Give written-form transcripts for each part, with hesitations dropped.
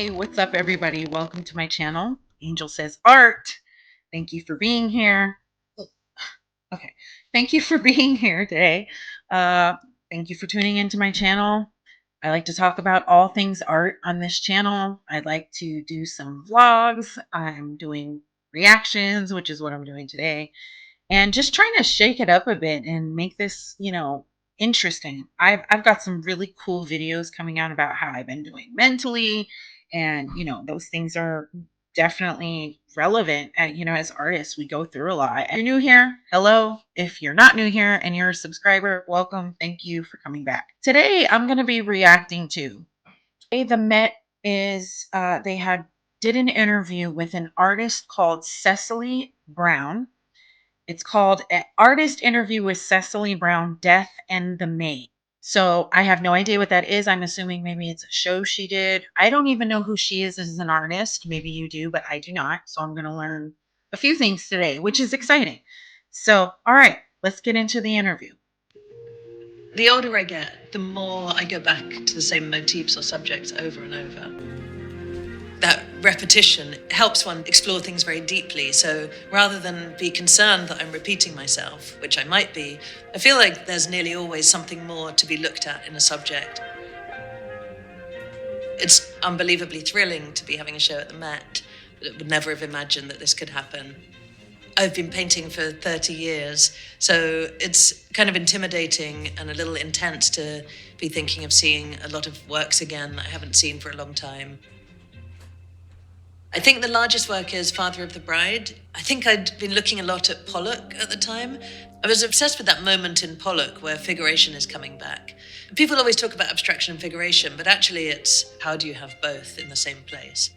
Hey, what's up, everybody? Welcome to my channel. Angel Says Art. Thank you for being here. Okay. Thank you for being here today. Uh, Thank you for tuning into my channel. I like to talk about all things art on this channel. I'd like to do some vlogs. I'm doing reactions, which is what I'm doing today, and just trying to shake it up a bit and make this, interesting. I've got some really cool videos coming out about how I've been doing mentally, and those things are definitely relevant. And as artists, we go through a lot. If you're new here, hello. If you're not new here and you're a subscriber, welcome. Thank you for coming back. Today, I'm going to be reacting to the Met is they had did an interview with an artist called Cecily Brown. It's called An Artist Interview with Cecily Brown, Death and the Maid. So I have no idea what that is. I'm assuming maybe it's a show she did. I don't even know who she is as an artist. Maybe you do, but I do not. So I'm going to learn a few things today, which is exciting. So, all right, let's get into the interview. The older I get, the more I go back to the same motifs or subjects over and over. That repetition helps one explore things very deeply. So rather than be concerned that I'm repeating myself, which I might be, I feel like there's nearly always something more to be looked at in a subject. It's unbelievably thrilling to be having a show at the Met, but I would never have imagined that this could happen. I've been painting for 30 years, so it's kind of intimidating and a little intense to be thinking of seeing a lot of works again that I haven't seen for a long time. I think the largest work is Father of the Bride. I think I'd been looking a lot at Pollock at the time. I was obsessed with that moment in Pollock where figuration is coming back. People always talk about abstraction and figuration, but actually it's how do you have both in the same place?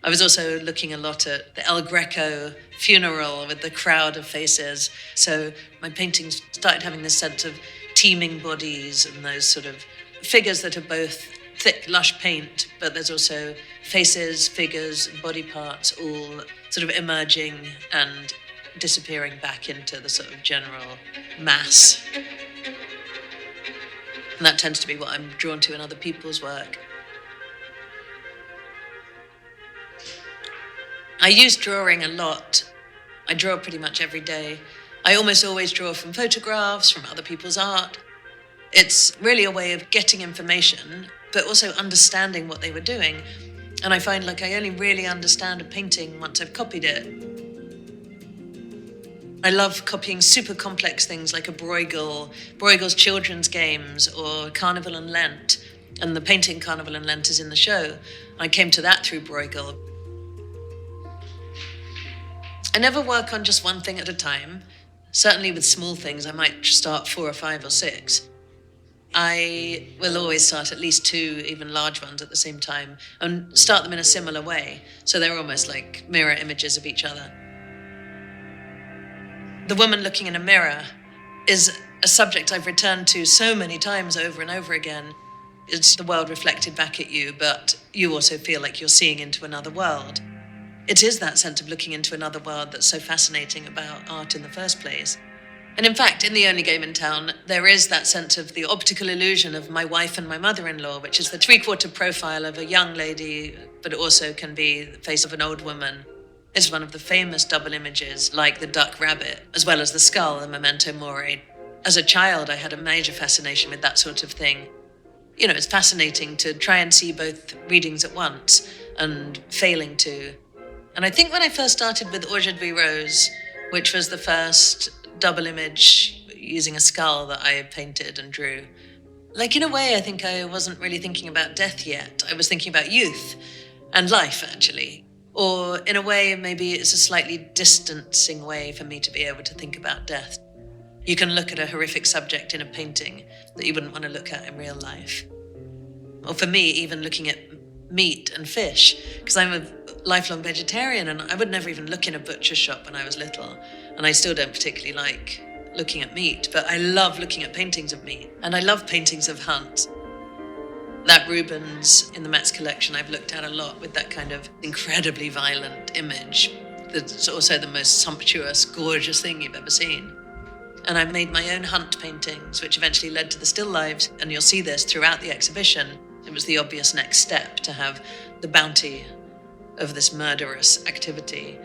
I was also looking a lot at the El Greco funeral with the crowd of faces. So my paintings started having this sense of teeming bodies and those sort of figures that are both thick, lush paint, but there's also faces, figures, body parts all sort of emerging and disappearing back into the sort of general mass. And that tends to be what I'm drawn to in other people's work. I use drawing a lot. I draw pretty much every day. I almost always draw from photographs, from other people's art. It's really a way of getting information, but also understanding what they were doing. And I find like I only really understand a painting once I've copied it. I love copying super complex things like a Bruegel's children's games, or Carnival and Lent. And the painting Carnival and Lent is in the show. I came to that through Bruegel. I never work on just one thing at a time. Certainly with small things, I might start 4 or 5 or 6. I will always start at least 2, even large ones at the same time, and start them in a similar way, so they're almost like mirror images of each other. The woman looking in a mirror is a subject I've returned to so many times over and over again. It's the world reflected back at you, but you also feel like you're seeing into another world. It is that sense of looking into another world that's so fascinating about art in the first place. And in fact, in The Only Game in Town, there is that sense of the optical illusion of my wife and my mother-in-law, which is the 3/4 profile of a young lady, but it also can be the face of an old woman. It's one of the famous double images, like the duck rabbit, as well as the skull, the memento mori. As a child, I had a major fascination with that sort of thing. It's fascinating to try and see both readings at once and failing to. And I think when I first started with Aujourd'hui Rose, which was the first double image using a skull that I painted and drew, like in a way, I think I wasn't really thinking about death yet. I was thinking about youth and life, actually. Or in a way, maybe it's a slightly distancing way for me to be able to think about death. You can look at a horrific subject in a painting that you wouldn't want to look at in real life. Or for me, even looking at meat and fish, because I'm a lifelong vegetarian and I would never even look in a butcher shop when I was little, and I still don't particularly like looking at meat, but I love looking at paintings of meat, and I love paintings of hunts. That Rubens in the Met's collection I've looked at a lot, with that kind of incredibly violent image that's also the most sumptuous, gorgeous thing you've ever seen. And I made my own hunt paintings, which eventually led to the still lives, and you'll see this throughout the exhibition. It was the obvious next step to have the bounty of this murderous activity.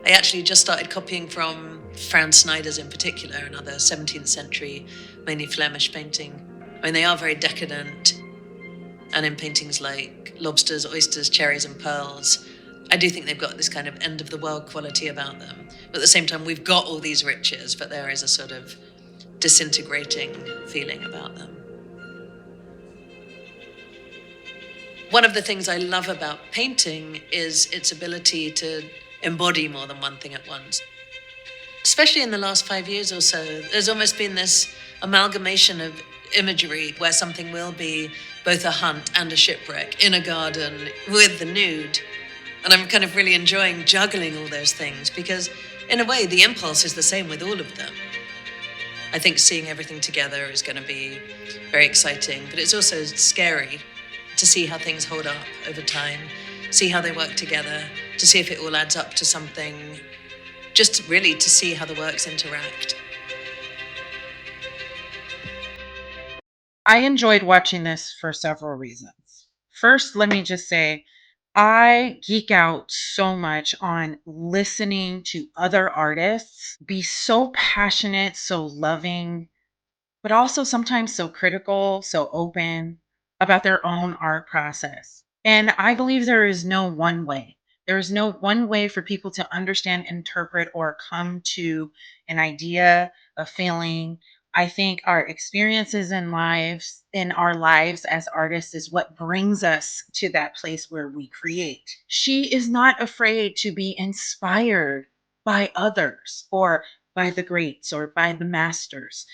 I actually just started copying from Franz Snyder's in particular, another 17th century, mainly Flemish painting. I mean, they are very decadent, and in paintings like Lobsters, Oysters, Cherries, and Pearls, I do think they've got this kind of end of the world quality about them. But at the same time, we've got all these riches, but there is a sort of disintegrating feeling about them. One of the things I love about painting is its ability to embody more than one thing at once. Especially in the last 5 years or so, there's almost been this amalgamation of imagery where something will be both a hunt and a shipwreck in a garden with the nude. And I'm kind of really enjoying juggling all those things because, in a way, the impulse is the same with all of them. I think seeing everything together is going to be very exciting, but it's also scary to see how things hold up over time, see how they work together, to see if it all adds up to something, just really to see how the works interact. I enjoyed watching this for several reasons. First, let me just say, I geek out so much on listening to other artists be so passionate, so loving, but also sometimes so critical, so open about their own art process. And I believe there is no one way. There is no one way for people to understand, interpret, or come to an idea, a feeling. I think our experiences in our lives as artists is what brings us to that place where we create. She is not afraid to be inspired by others or by the greats or by the masters.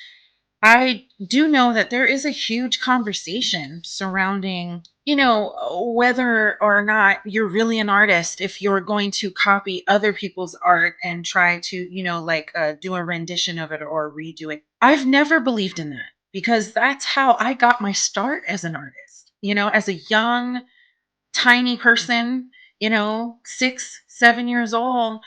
I do know that there is a huge conversation surrounding, whether or not you're really an artist if you're going to copy other people's art and try to, do a rendition of it or redo it. I've never believed in that because that's how I got my start as an artist. As a young tiny person, 6, 7 years old,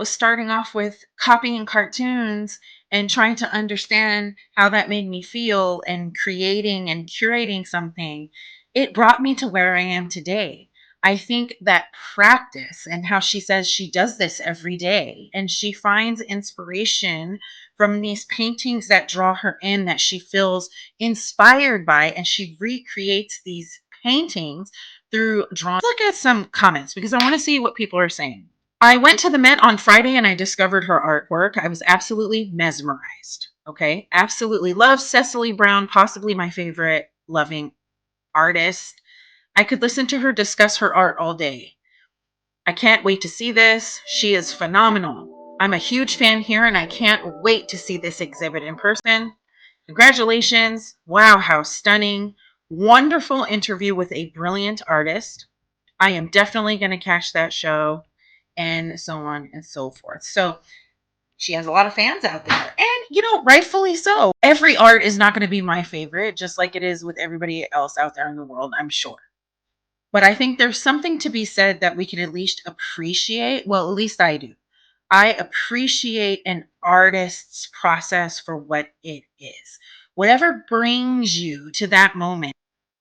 starting off with copying cartoons and trying to understand how that made me feel and creating and curating something, it brought me to where I am today. I think that practice and how she says she does this every day and she finds inspiration from these paintings that draw her in, that she feels inspired by, and she recreates these paintings through drawing. Let's look at some comments because I want to see what people are saying. I went to the Met on Friday and I discovered her artwork. I was absolutely mesmerized. Okay. Absolutely love Cecily Brown, possibly my favorite loving artist. I could listen to her discuss her art all day. I can't wait to see this. She is phenomenal. I'm a huge fan here and I can't wait to see this exhibit in person. Congratulations. Wow, how stunning. Wonderful interview with a brilliant artist. I am definitely going to catch that show, and so on and so forth. So she has a lot of fans out there, and rightfully so. Every art is not going to be my favorite, just like it is with everybody else out there in the world, I'm sure. But I think there's something to be said that we can at least appreciate. Well, at least I do. I appreciate an artist's process for what it is. Whatever brings you to that moment,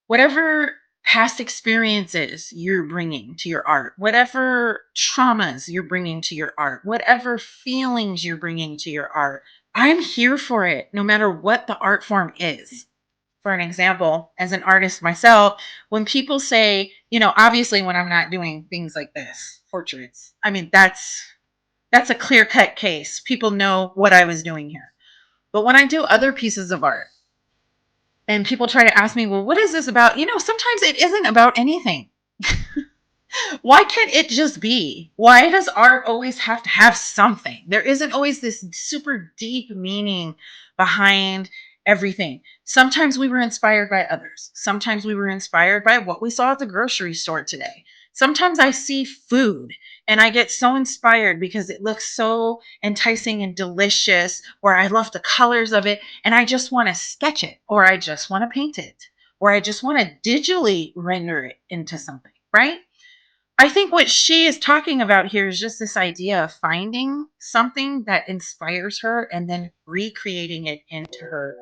whatever past experiences you're bringing to your art, whatever traumas you're bringing to your art, whatever feelings you're bringing to your art, I'm here for it, no matter what the art form is. For an example, as an artist myself, when people say, obviously when I'm not doing things like this, portraits, I mean, that's a clear cut case. People know what I was doing here. But when I do other pieces of art and people try to ask me, well, what is this about? Sometimes it isn't about anything. Why can't it just be? Why does art always have to have something? There isn't always this super deep meaning behind everything. Sometimes we were inspired by others. Sometimes we were inspired by what we saw at the grocery store today. Sometimes I see food and I get so inspired because it looks so enticing and delicious, or I love the colors of it and I just want to sketch it, or I just want to paint it, or I just want to digitally render it into something, right? I think what she is talking about here is just this idea of finding something that inspires her and then recreating it into her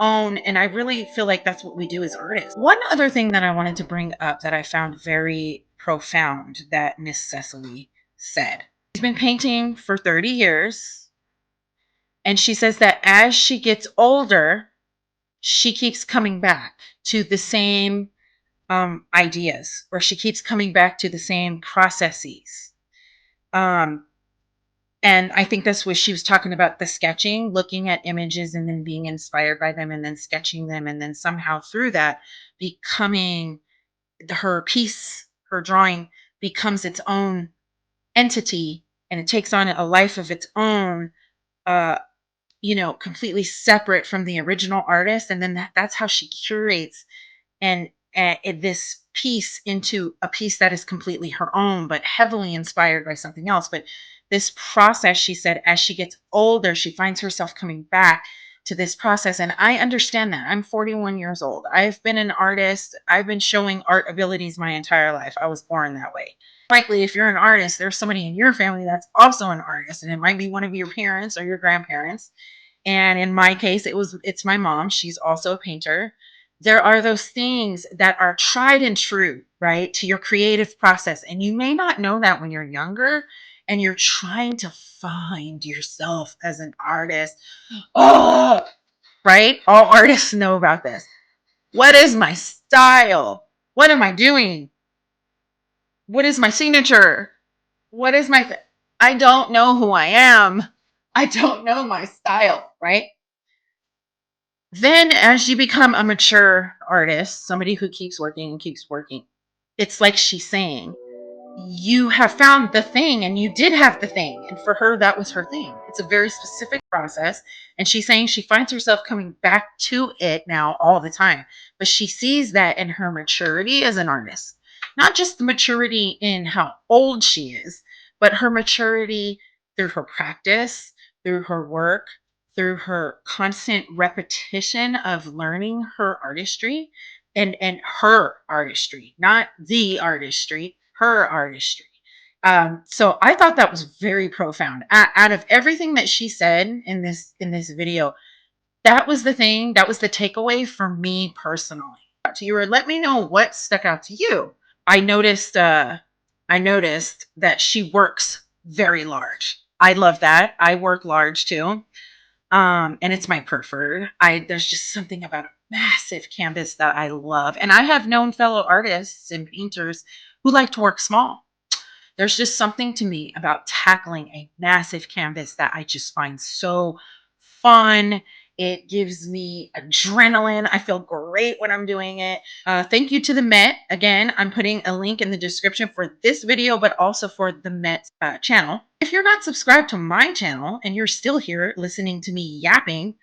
own. And I really feel like that's what we do as artists. One other thing that I wanted to bring up that I found very profound that Miss Cecily said. She's been painting for 30 years. And she says that as she gets older, she keeps coming back to the same ideas, or she keeps coming back to the same processes. Um, and I think that's what she was talking about, the sketching, looking at images and then being inspired by them and then sketching them. And then somehow through that, becoming her piece, her drawing becomes its own entity and it takes on a life of its own, uh, completely separate from the original artist. And then that's how she curates and this piece into a piece that is completely her own, but heavily inspired by something else. But this process, she said, as she gets older, she finds herself coming back to this process. And I understand that. I'm 41 years old. I've been an artist. I've been showing art abilities my entire life. I was born that way. Likely, if you're an artist, there's somebody in your family that's also an artist, and it might be one of your parents or your grandparents. And in my case, it's my mom. She's also a painter. There are those things that are tried and true, right, to your creative process. And you may not know that when you're younger and you're trying to find yourself as an artist. Oh, right? All artists know about this. What is my style? What am I doing? What is my signature? What is my I don't know who I am. I don't know my style, right? Then, as you become a mature artist, somebody who keeps working and keeps working, it's like she's saying, you have found the thing and you did have the thing. And for her, that was her thing. It's a very specific process. And she's saying she finds herself coming back to it now all the time. But she sees that in her maturity as an artist, not just the maturity in how old she is, but her maturity through her practice, through her work, through her constant repetition of learning her artistry and her artistry, not the artistry, her artistry. So I thought that was very profound. Out of everything that she said in this video, that was the thing. That was the takeaway for me personally. To you, or let me know what stuck out to you. I noticed. I noticed that she works very large. I love that. I work large too. And it's my preferred. There's just something about a massive canvas that I love. And I have known fellow artists and painters who like to work small. There's just something to me about tackling a massive canvas that I just find so fun. It gives me adrenaline. I feel great when I'm doing it. Thank you to the Met. Again, I'm putting a link in the description for this video, but also for the Met channel. If you're not subscribed to my channel and you're still here listening to me yapping,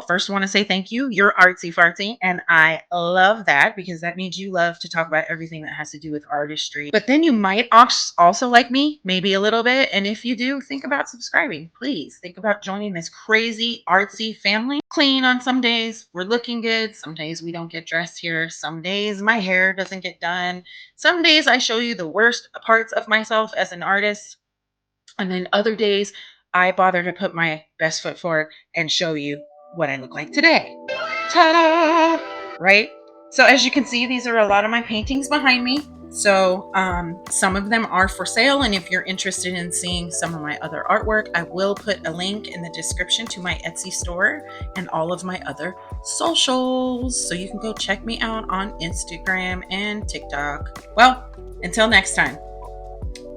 first want to say thank you. You're artsy fartsy, and I love that because that means you love to talk about everything that has to do with artistry. But then you might also like me, maybe a little bit. And if you do, think about subscribing. Please think about joining this crazy artsy family. Clean on some days. We're looking good. Some days we don't get dressed here. Some days my hair doesn't get done. Some days I show you the worst parts of myself as an artist. And then other days, I bother to put my best foot forward and show you what I look like today. Ta-da! Right? So as you can see, these are a lot of my paintings behind me. So some of them are for sale. And if you're interested in seeing some of my other artwork, I will put a link in the description to my Etsy store and all of my other socials. So you can go check me out on Instagram and TikTok. Well, until next time.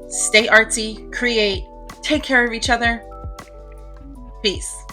Stay artsy, create, take care of each other. Peace.